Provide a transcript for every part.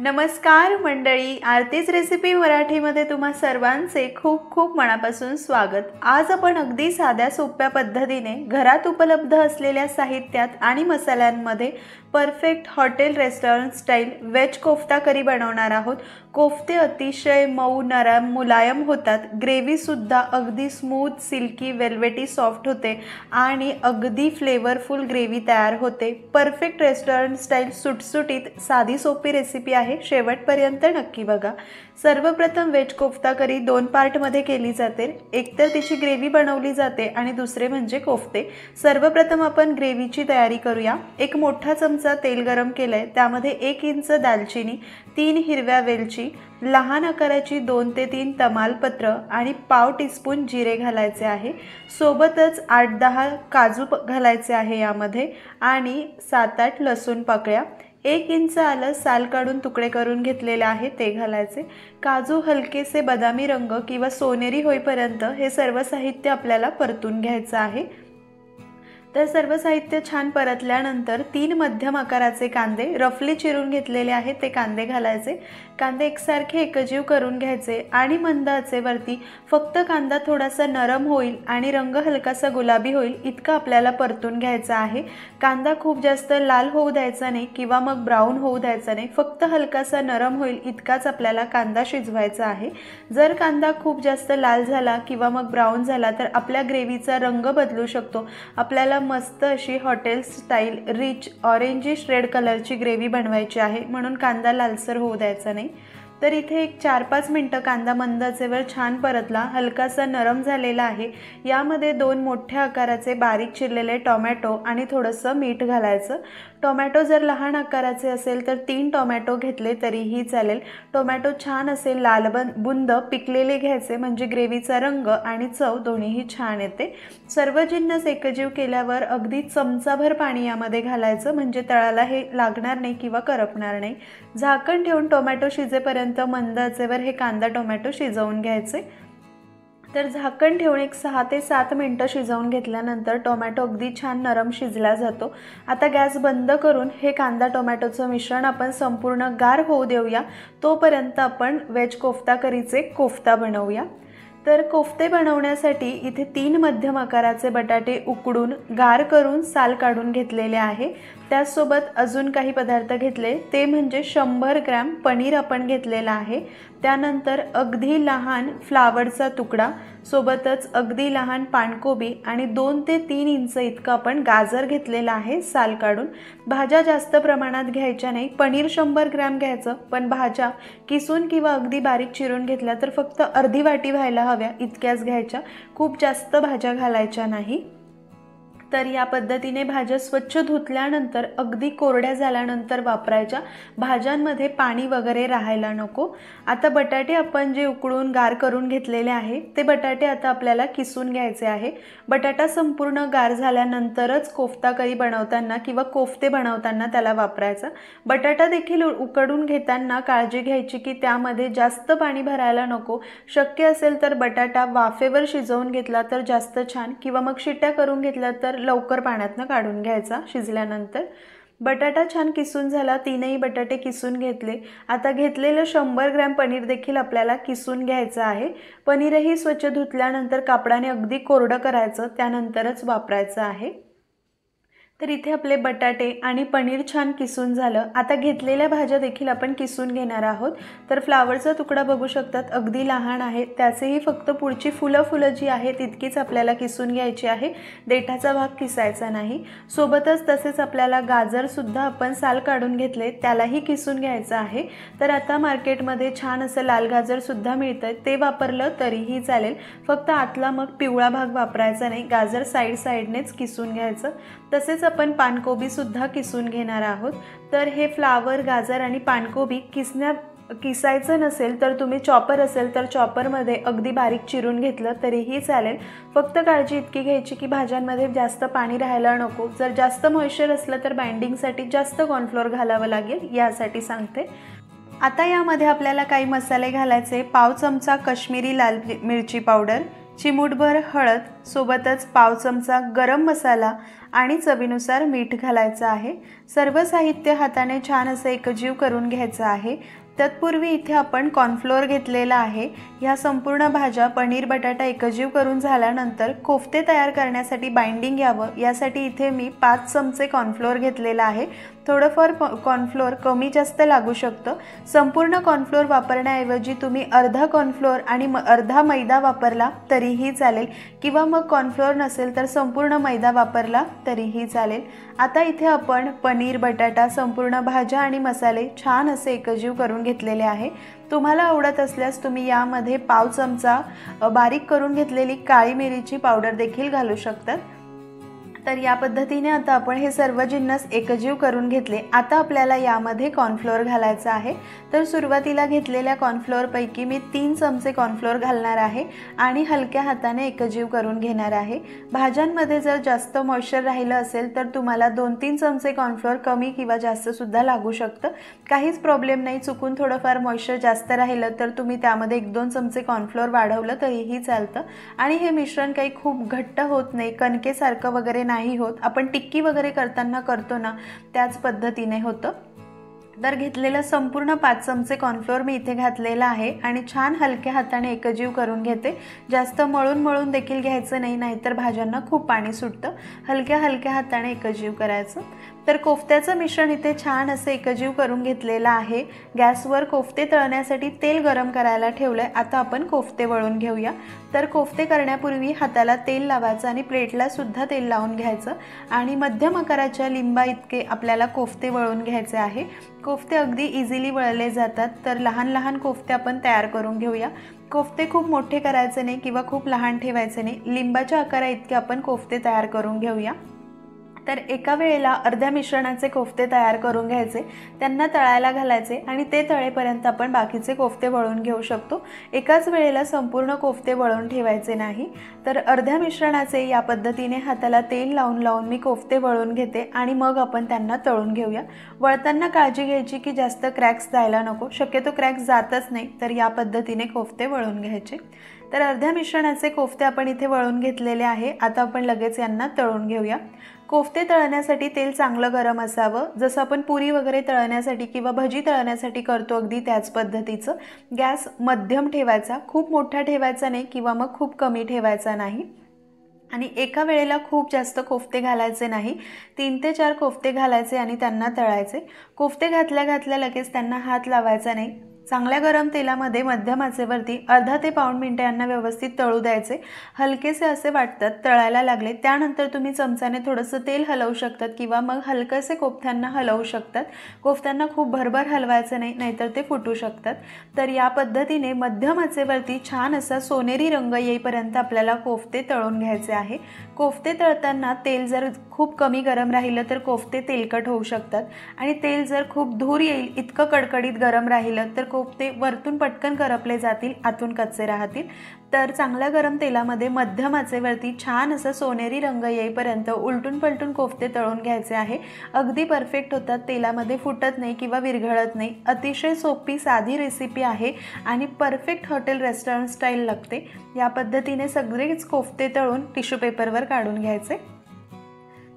नमस्कार मंडळी, आरतीच रेसिपी मराठीमध्ये तुम्हा सर्वांचे खूप खूप मनापासून स्वागत। आज आपण अगदी साध्या सोप्या पद्धतीने घरात उपलब्ध असलेल्या साहित्यात आणि मसाल्यांमध्ये perfect hotel restaurant style veg kofta curry बनवणार आहोत। कोफ्ते अतिशय मऊ नरम मुलायम होतात, ग्रेव्ही सुद्धा अगदी स्मूथ सिल्की वेल्वेटी सॉफ्ट होते आणि अगदी फ्लेवरफुल ग्रेव्ही तयार होते। परफेक्ट रेस्टॉरंट स्टाईल सुटसुटीत साधी सोपी रेसिपी आहे, शेवटपर्यंत नक्की बघा। सर्वप्रथम वेज कोफ्ता करी दोन पार्टमध्ये केली जाते, एक तर तिची ग्रेव्ही बनवली जाते आणि दुसरे म्हणजे कोफ्ते। सर्वप्रथम आपण ग्रेव्हीची तयारी करूया। एक मोठा चमचा तेल गरम केलंय, त्यामध्ये 1 इंच दालचिनी, 3 हिरव्या वेलची, लहान आकाराची 2 ते 3 तमालपत्र आणि पाव टीस्पून जिरे घालायचे आहे। सोबतच 8-10 काजू घालायचे आहे यामध्ये आणि 7-8 लसूण पाकळ्या, 1 इंच आलं साल काढून तुकडे करून घेतलेले आहे ते घालायचे। काजू हलकेसे बदामी रंग किंवा सोनेरी होईपर्यंत हे सर्व साहित्य आपल्याला परतून घ्यायचं आहे। तर सर्व साहित्य छान परतल्यानंतर 3 मध्यम आकाराचे कांदे रफली चिरून घेतलेले आहेत ते कांदे घालायचे। कांदे एकसारखे एकजीव करून घ्यायचे आणि मंद आचेवरती फक्त कांदा थोडासा नरम होईल आणि रंग हलकासा गुलाबी होईल इतका आपल्याला परतून घ्यायचा आहे। कांदा खूप जास्त लाल होऊ द्यायचा नाही किंवा मग ब्राऊन होऊ द्यायचा नाही, फक्त हलकासा नरम होईल इतकाच आपल्याला कांदा शिजवायचा आहे। जर कांदा खूप जास्त लाल झाला किंवा मग ब्राऊन झाला तर आपल्या ग्रेव्हीचा रंग बदलू शकतो। आपल्याला मस्त अशी hotel style rich orangish red कलरची ग्रेव्ही बनवायची आहे, म्हणून कांदा लालसर होऊ द्यायचा नाही। तर इथे एक 4-5 मिनिटं कांदा मंद आचेवर छान परतला, हलकासा नरम झालेला आहे। यामध्ये 2 मोठ्या आकाराचे बारीक चिरलेले टोमॅटो आणि थोडंसं मीठ घालायचं। टोमॅटो जर लहान आकाराचे असेल तर 3 टोमॅटो घेतले तरीही चालेल। टोमॅटो छान असे लाल बुंद पिकलेले घ्यायचे, म्हणजे ग्रेव्हीचा रंग आणि चव दोन्हीही छान येते। सर्व जिन्नस एकजीव केल्यावर अगदी चमचाभर पाणी यामध्ये घालायचं, म्हणजे तळाला हे लागणार नाही किंवा करपणार नाही। झाकण ठेवून टोमॅटो शिजेपर्यंत मंद आचेवर हे कांदा टोमॅटो शिजवून घ्यायचे। तर झाकण ठेवून एक 6 ते 7 मिनिटं शिजवून घेतल्यानंतर टोमॅटो अगदी छान नरम शिजला जातो। आता गॅस बंद करून हे कांदा टोमॅटोचं मिश्रण आपण संपूर्ण गार होऊ देऊया, तोपर्यंत आपण वेज कोफ्ता करीचे कोफ्ता बनवूया। तर कोफ्ते बनवण्यासाठी इथे 3 मध्यम आकाराचे बटाटे उकडून गार करून साल काढून घेतलेले आहे। त्यासोबत अजून काही पदार्थ घेतले, ते म्हणजे 100 ग्रॅम पनीर आपण घेतलेला आहे। त्यानंतर अगदी लहान फ्लावरचा तुकडा, सोबतच अगदी लहान पानकोबी आणि 2 ते 3 इंच इतकं आपण गाजर घेतलेला आहे साल काढून। भाज्या जास्त प्रमाणात घ्यायच्या नाही, पनीर 100 ग्रॅम घ्यायचं, पण भाज्या किसून किंवा अगदी बारीक चिरून घेतल्या तर फक्त अर्धी वाटी व्हायला हव्या इतक्याच घ्यायच्या, खूप जास्त भाज्या घालायच्या नाही। तर या पद्धतीने भाज्या स्वच्छ धुतल्यानंतर अगदी कोरड्या झाल्यानंतर वापरायच्या, भाज्यांमध्ये पाणी वगैरे राहायला नको। आता बटाटे आपण जे उकळून गार करून घेतलेले आहे ते बटाटे आता आपल्याला किसून घ्यायचे आहे। बटाटा संपूर्ण गार झाल्यानंतरच कोफ्ता करी बनवताना किंवा कोफ्ते बनवताना त्याला वापरायचा। बटाटा देखील उकडून घेताना काळजी घ्यायची की त्यामध्ये जास्त पाणी भरायला नको। शक्य असेल तर बटाटा वाफेवर शिजवून घेतला तर जास्त छान, किंवा मग शिट्ट्या करून घेतल्या तर लवकर पाण्यातनं काढून घ्यायचा शिजल्यानंतर। बटाटा छान किसून झाला, 3ही बटाटे किसून घेतले। आता घेतलेलं 100 ग्रॅम पनीर देखील आपल्याला किसून घ्यायचं आहे। पनीरही स्वच्छ धुतल्यानंतर कापडाने अगदी कोरडं करायचं, त्यानंतरच वापरायचं आहे। तर इथे आपले बटाटे आणि पनीर छान किसून झालं। आता घेतलेल्या भाज्या देखील आपण किसून घेणार आहोत। तर फ्लावरचा तुकडा बघू शकतात अगदी लहान आहे, त्याचेही फक्त पुढची फुलं जी आहेत तितकीच आपल्याला किसून घ्यायची आहे, देठाचा भाग किसायचा नाही। सोबतच तसेच आपल्याला गाजर सुद्धा आपण साल काढून घेतले, त्यालाही किसून घ्यायचं आहे। तर आता मार्केटमध्ये छान असं लाल गाजर सुद्धा मिळतं, ते वापरलं तरीही चालेल, फक्त आतला मग पिवळा भाग वापरायचा नाही, गाजर साईडनेच किसून घ्यायचं। तसेच आपण पानकोबी सुद्धा किसून घेणार आहोत। तर हे फ्लावर, गाजर आणि पानकोबी किसायचं नसेल तर तुम्ही चॉपर असेल तर चॉपरमध्ये अगदी बारीक चिरून घेतलं तरीही चालेल। फक्त काळजी इतकी घ्यायची की भाज्यांमध्ये जास्त पाणी राहायला नको। जर जास्त मॉइश्चर असलं तर बाइंडिंगसाठी जास्त कॉर्नफ्लोअर घालावं लागेल, यासाठी सांगते। आता यामध्ये आपल्याला काही मसाले घालायचे। पाव चमचा काश्मीरी लाल मिरची पावडर, चिमूटभर हळद, सोबतच पाव चमचा गरम मसाला आणि चवीनुसार मीठ घालायचं आहे। सर्व साहित्य हाताने छान असं एकजीव करून घ्यायचं आहे। तत्पूर्वी इथे आपण कॉर्नफ्लोअर घेतलेला आहे। ह्या संपूर्ण भाज्या पनीर बटाटा एकजीव करून झाल्यानंतर कोफ्ते तयार करण्यासाठी बाइंडिंग यावं यासाठी इथे मी 5 चमचे कॉर्नफ्लोअर घेतलेला आहे। थोडंफार कॉर्नफ्लोअर कमी जास्त लागू शकतं। संपूर्ण कॉर्नफ्लोअर वापरण्याऐवजी तुम्ही अर्धा कॉर्नफ्लोअर आणि अर्धा मैदा वापरला तरीही चालेल, किंवा मग कॉर्नफ्लोअर नसेल तर संपूर्ण मैदा वापरला तरीही चालेल। आता इथे आपण पनीर बटाटा संपूर्ण भाज्या आणि मसाले छान असे एकजीव करून घेतलेले आहे। तुम्हाला आवडत असल्यास तुम्ही यामध्ये पाव चमचा बारीक करून घेतलेली काळी मिरीची पावडर देखील घालू शकतात। तर या पद्धतीने आता आपण हे सर्व जिन्नस एकजीव करून घेतले। आता आपल्याला यामध्ये कॉर्नफ्लोअर घालायचं आहे। तर सुरुवातीला घेतलेल्या कॉर्नफ्लोअर पैकी मी 3 चमचे कॉर्नफ्लोअर घालणार आहे आणि हलक्या हाताने एकजीव करून घेणार आहे। भाज्यांमध्ये जर जास्त मॉइश्चर राहिलं असेल तर तुम्हाला 2-3 चमचे कॉर्नफ्लोअर कमी किंवा जास्त सुद्धा लागू शकतं। काहीच प्रॉब्लेम नाही। चुकून थोडंफार मॉइश्चर जास्त राहिलं तर तुम्ही त्यामध्ये 1-2 चमचे कॉर्नफ्लोअर वाढवलं तरीही चालतं। आणि हे मिश्रण काही खूप घट्ट होत नाही, कणकेसारखं वगैरे नाही होत। आपण टिक्की वगैरे करताना करतो ना, त्याच पद्धतीने होतं। तर घेतलेला संपूर्ण 5 चमचे कॉर्नफ्लोअर मी इथे घातलेला आहे आणि छान हलक्या हाताने एकजीव करून घेते। जास्त मळून देखील घ्यायचं नाही, नाहीतर भाज्यांना खूप पाणी सुटतं। हलक्या हाताने एकजीव करायचं। तर कोफ्त्याचं मिश्रण इथे छान असे एकजीव करून घेतलेलं आहे। गॅसवर कोफ्ते तळण्यासाठी तेल गरम करायला ठेवलंय। आता आपण कोफ्ते वळून घेऊया। तर कोफ्ते करण्यापूर्वी हाताला तेल लावायचं आणि प्लेटला सुद्धा तेल लावून घ्यायचं आणि मध्यम आकाराच्या लिंबा इतके आपल्याला कोफ्ते वळून घ्यायचे आहे। कोफ्ते अगदी इझिली वळले जातात। तर लहान कोफ्ते आपण तयार करून घेऊया। कोफ्ते खूप मोठे करायचे नाही किंवा खूप लहान ठेवायचे नाही, लिंबाच्या आकारा इतके आपण कोफ्ते तयार करून घेऊया। तर एका वेळेला अर्ध्या मिश्रणाचे कोफ्ते तयार करून घ्यायचे, त्यांना तळायला घालायचे आणि ते तळेपर्यंत आपण बाकीचे कोफ्ते वळून घेऊ शकतो। एकाच वेळेला संपूर्ण कोफ्ते वळून ठेवायचे नाही। तर अर्ध्या मिश्रणाचे या पद्धतीने हाताला तेल लावून मी कोफ्ते वळून घेते आणि मग आपण त्यांना तळून घेऊया। वळताना काळजी घ्यायची की जास्त क्रॅक्स जायला नको, शक्यतो क्रॅक्स जातच नाही, तर या पद्धतीने कोफ्ते वळून घ्यायचे। तर अर्ध्या मिश्रणाचे कोफ्ते आपण इथे वळून घेतलेले आहे। आता आपण लगेच यांना तळून घेऊया। कोफ्ते तळण्यासाठी तेल चांगलं गरम असावं, जसं आपण पुरी वगैरे तळण्यासाठी किंवा भजी तळण्यासाठी करतो अगदी त्याच पद्धतीचं। गॅस मध्यम ठेवायचा, खूप मोठा ठेवायचा नाही किंवा मग खूप कमी ठेवायचा नाही। आणि एका वेळेला खूप जास्त कोफ्ते घालायचे नाही, 3 ते 4 कोफ्ते घालायचे आणि त्यांना तळायचे। कोफ्ते घातल्या लगेच त्यांना हात लावायचा नाही। चांगल्या गरम तेलामध्ये मध्यम आचेवरती अर्धा ते पाऊण मिनिटे यांना व्यवस्थित तळू द्यायचे। हलकेसे असे वाटतात तळायला लागले, त्यानंतर तुम्ही चमच्याने थोडंसं तेल हलवू शकतात किंवा मग हलकेसे कोफ्त्यांना हलवू शकतात। कोफ्त्यांना खूप भरभर हलवायचं नाही, नाहीतर ते फुटू शकतात। तर या पद्धतीने मध्यम आचेवरती छान असा सोनेरी रंग येईपर्यंत आपल्याला कोफ्ते तळून घ्यायचे आहे। कोफ्ते तळताना तेल जर खूप कमी गरम राहिलं तर कोफ्ते तेलकट होऊ शकतात आणि तेल जर खूप धूर येईल इतकं कडकडीत गरम राहिलं तर कोफ्ते वरतून पटकन करपले जातील, आतून कच्चे राहतील। तर चांगल्या गरम तेलामध्ये मध्यम आचेवरती छान असं सोनेरी रंग येईपर्यंत उलटून पलटून कोफ्ते तळून घ्यायचे आहे। अगदी परफेक्ट होतात, तेलामध्ये फुटत नाही किंवा विरघळत नाही। अतिशय सोपी साधी रेसिपी आहे आणि परफेक्ट हॉटेल रेस्टॉरंट स्टाईल लागते। या पद्धतीने सगळेच कोफ्ते तळून टिश्यू पेपरवर काढून घ्यायचे।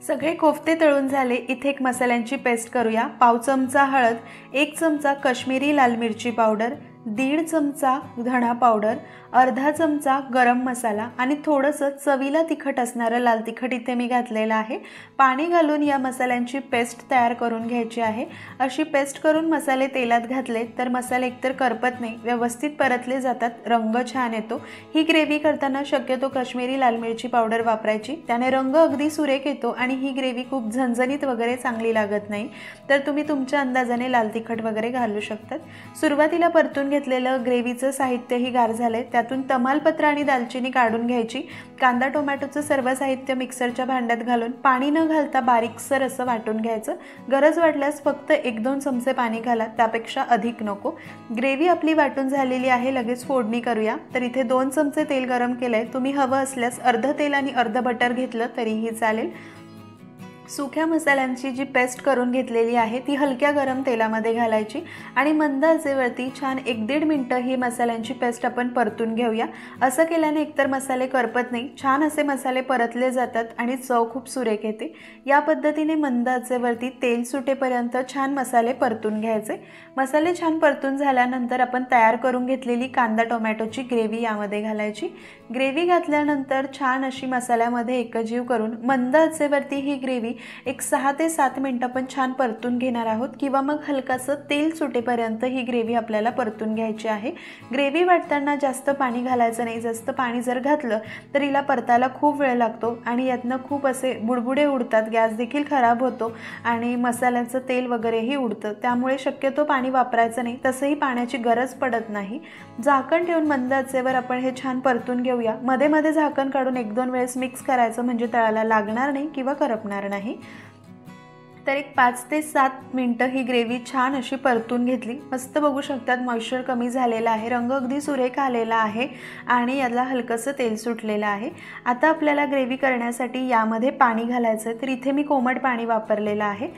सगळे कोफ्ते तळून झाले। इथे एक मसाल्यांची पेस्ट करूया। पाव चमचा हळद, 1 चमचा काश्मीरी लाल मिरची पावडर, 1.5 चमचा धणा पावडर, अर्धा चमचा गरम मसाला आणि थोडंसं चवीला तिखट असणारं लाल तिखट इथे मी घातलेलं आहे। पाणी घालून या मसाल्यांची पेस्ट तयार करून घ्यायची आहे। अशी पेस्ट करून मसाले तेलात घातले तर मसाले एकतर करपत नाही, व्यवस्थित परतले जातात, रंग छान येतो। ही ग्रेव्ही करताना शक्यतो काश्मीरी लाल मिरची पावडर वापरायची, त्याने रंग अगदी सुरेख येतो आणि ही ग्रेव्ही खूप झणझणीत वगैरे चांगली लागत नाही। तर तुम्ही तुमच्या अंदाजाने लाल तिखट वगैरे घालू शकतात। सुरुवातीला परतून घेतलेलं ग्रेव्हीचं साहित्यही गार झाले, त्यातून तमालपत्र आणि दालचिनी काढून घ्यायची। कांदा टोमॅटोचं सर्व साहित्य मिक्सरच्या भांड्यात घालून पाणी न घालता बारीकसर असं वाटून घ्यायचं। गरज वाटल्यास फक्त 1-2 चमचे पाणी घाला, त्यापेक्षा अधिक नको। ग्रेव्ही आपली वाटून झालेली आहे, लगेच फोडणी करूया। तर इथे 2 चमचे तेल गरम केलंय, तुम्ही हवं असल्यास अर्ध तेल आणि अर्ध बटर घेतलं तरीही चालेल। सुक्या मसाल्यांची जी पेस्ट करून घेतलेली आहे ती हलक्या गरम तेलामध्ये घालायची आणि मंद आचेवरती छान 1-1.5 मिनिटं ही मसाल्यांची पेस्ट आपण परतून घेऊया। असं केल्याने एकतर मसाले करपत नाही, छान असे मसाले परतले जातात आणि चव खूप सुरेख येते। या पद्धतीने मंद आचेवरती तेल सुटेपर्यंत छान मसाले परतून घ्यायचे। मसाले छान परतून झाल्यानंतर आपण तयार करून घेतलेली कांदा टोमॅटोची ग्रेव्ही यामध्ये घालायची। ग्रेव्ही घातल्यानंतर छान अशी मसाल्यामध्ये एकजीव करून मंद आचेवरती ही ग्रेव्ही एक 6 ते 7 मिनिटं आपण छान परतून घेणार आहोत किंवा मग हलकासं तेल सुटेपर्यंत ही ग्रेव्ही आपल्याला परतून घ्यायची आहे। ग्रेव्ही वाटताना जास्त पाणी घालायचं नाही, जास्त पाणी जर घातलं तर हिला परतायला खूप वेळ लागतो आणि यातनं खूप असे बुडबुडे उडतात, गॅस देखील खराब होतो आणि मसाल्याचं तेल वगैरेही उडतं। त्यामुळे शक्यतो पाणी वापरायचं नाही, तसंही पाण्याची गरज पडत नाही। झाकण ठेवून मंद आचेवर आपण हे छान परतून घेऊया। मध्ये मध्ये झाकण काढून 1-2 वेळेस मिक्स करायचं म्हणजे तळाला लागणार नाही किंवा करपणार नाही। तर एक 5 ते 7 मिनिटं ही ग्रेव्ही छान अशी परतून घेतली। मस्त बघू शकतात मॉइश्चर कमी झालेला आहे, रंग अगदी सुरेख आलेला आहे आणि याला हलकंसं तेल सुटलेलं आहे। आता आपल्याला ग्रेव्ही करण्यासाठी यामध्ये पाणी घालायचं आहे, तर इथे मी कोमट पाणी वापरलेलं आहे।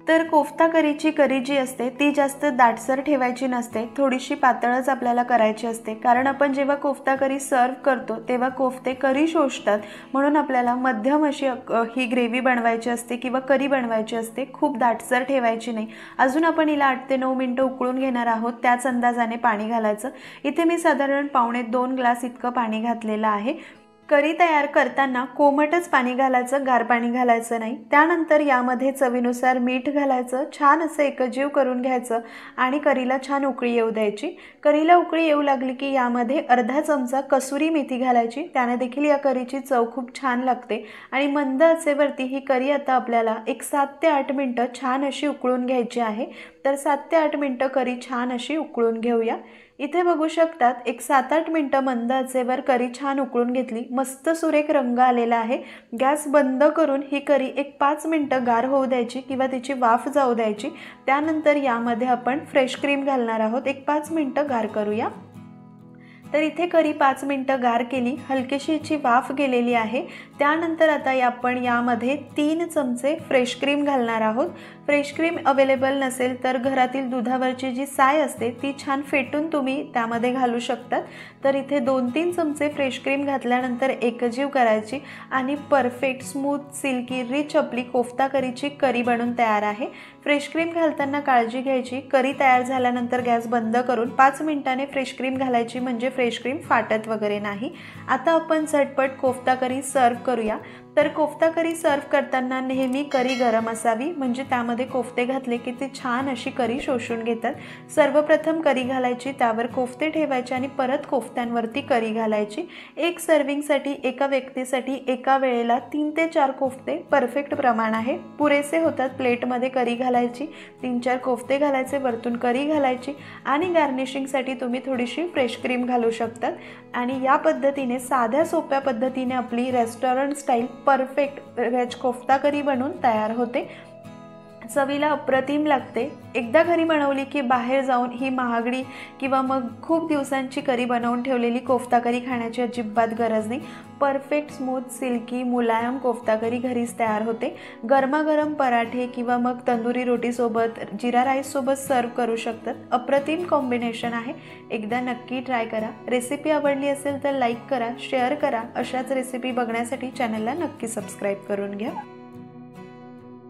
तर कोफ्ता करीची करी जी असते ती जास्त दाटसर ठेवायची नसते, थोडीशी पातळच आपल्याला करायची असते, कारण आपण जेव्हा कोफ्ता करी सर्व करतो तेव्हा कोफ्ते करी शोषतात, म्हणून आपल्याला मध्यम अशी ही ग्रेव्ही बनवायची असते किंवा करी बनवायची असते, खूप दाटसर ठेवायची नाही। अजून आपण हिला 8 ते 9 मिनिटं उकळून घेणार आहोत, त्याच अंदाजाने पाणी घालायचं। इथे मी साधारण 1.25 ग्लास इतकं पाणी घातलेलं आहे। करी तयार करताना कोमटच पाणी घालायचं, गार पाणी घालायचं नाही। त्यानंतर यामध्ये चवीनुसार मीठ घालायचं, छान असं एकजीव करून घ्यायचं आणि करीला छान उकळी येऊ द्यायची। करीला उकळी येऊ लागली की यामध्ये अर्धा चमचा कसुरी मेथी घालायची, त्याने देखील या करीची चव खूप छान लागते आणि मंद आचेवरती ही करी आता आपल्याला एक 7 ते 8 मिनिटं छान अशी उकळून घ्यायची आहे। तर 7 ते 8 मिनिटं करी छान अशी उकळून घेऊया। इथे बघू शकतात एक 7-8 मिनिटं मंद आचेवर करी छान उकळून घेतली, मस्त सुरेख रंग आलेला आहे। गॅस बंद करून ही करी एक 5 मिनिटं गार होऊ द्यायची किंवा तिची वाफ जाऊ द्यायची। त्यानंतर यामध्ये आपण फ्रेश क्रीम घालणार आहोत, एक 5 मिनिटं गार करूया। तर इथे करी 5 मिनिटं गार केली, हलकीशी हिची वाफ गेलेली आहे। त्यानंतर आता आपण यामध्ये 3 चमचे फ्रेश क्रीम घालणार आहोत। फ्रेश क्रीम अवेलेबल नसेल तर घरातील दुधावरची जी साय असते ती छान फेटून तुम्ही त्यामध्ये घालू शकतात। तर इथे 2-3 चमचे फ्रेश क्रीम घातल्यानंतर एकजीव करायची आणि परफेक्ट स्मूथ सिल्की रिच आपली कोफ्ता करीची करी बनून तयार आहे। फ्रेश क्रीम घालताना काळजी घ्यायची, करी तयार झाल्यानंतर गॅस बंद करून 5 मिनिटांनी फ्रेश क्रीम घालायची म्हणजे फ्रेश क्रीम फाटत वगैरे नाही। आता आपण झटपट कोफ्ता करी सर्व करूया। तर कोफ्ता करी सर्व करताना नेहमी करी गरम असावी, म्हणजे त्यामध्ये कोफ्ते घातले की ते छान अशी करी शोषून घेतात। सर्वप्रथम करी घालायची, त्यावर कोफ्ते ठेवायचे आणि परत कोफ्त्यांवरती करी घालायची। एक सर्विंगसाठी एका व्यक्तीसाठी एका वेळेला 3 ते 4 कोफ्ते परफेक्ट प्रमाण आहे, पुरेसे होतात। प्लेटमध्ये करी घालायची, 3-4 कोफ्ते घालायचे, वरतून करी घालायची आणि गार्निशिंगसाठी तुम्ही थोडीशी फ्रेश क्रीम घालू शकतात। आणि या पद्धतीने साध्या सोप्या पद्धतीने आपली restaurant style perfect veg kofta curry बनून तयार होते। चवीला अप्रतिम लागते। एकदा घरी बनवली की बाहेर जाऊन ही महागडी किंवा मग खूप दिवसांची करी बनवून ठेवलेली कोफ्ता करी खाण्याची अजिबात गरज नाही। परफेक्ट स्मूथ सिल्की मुलायम कोफ्ता करी घरीच तयार होते। गरमागरम पराठे किंवा मग तंदुरी रोटीसोबत, जिरा राईससोबत सर्व करू शकतात। अप्रतिम कॉम्बिनेशन आहे, एकदा नक्की ट्राय करा। रेसिपी आवडली असेल तर लाईक करा, शेअर करा। अशाच रेसिपी बघण्यासाठी चॅनलला नक्की सबस्क्राईब करून घ्या।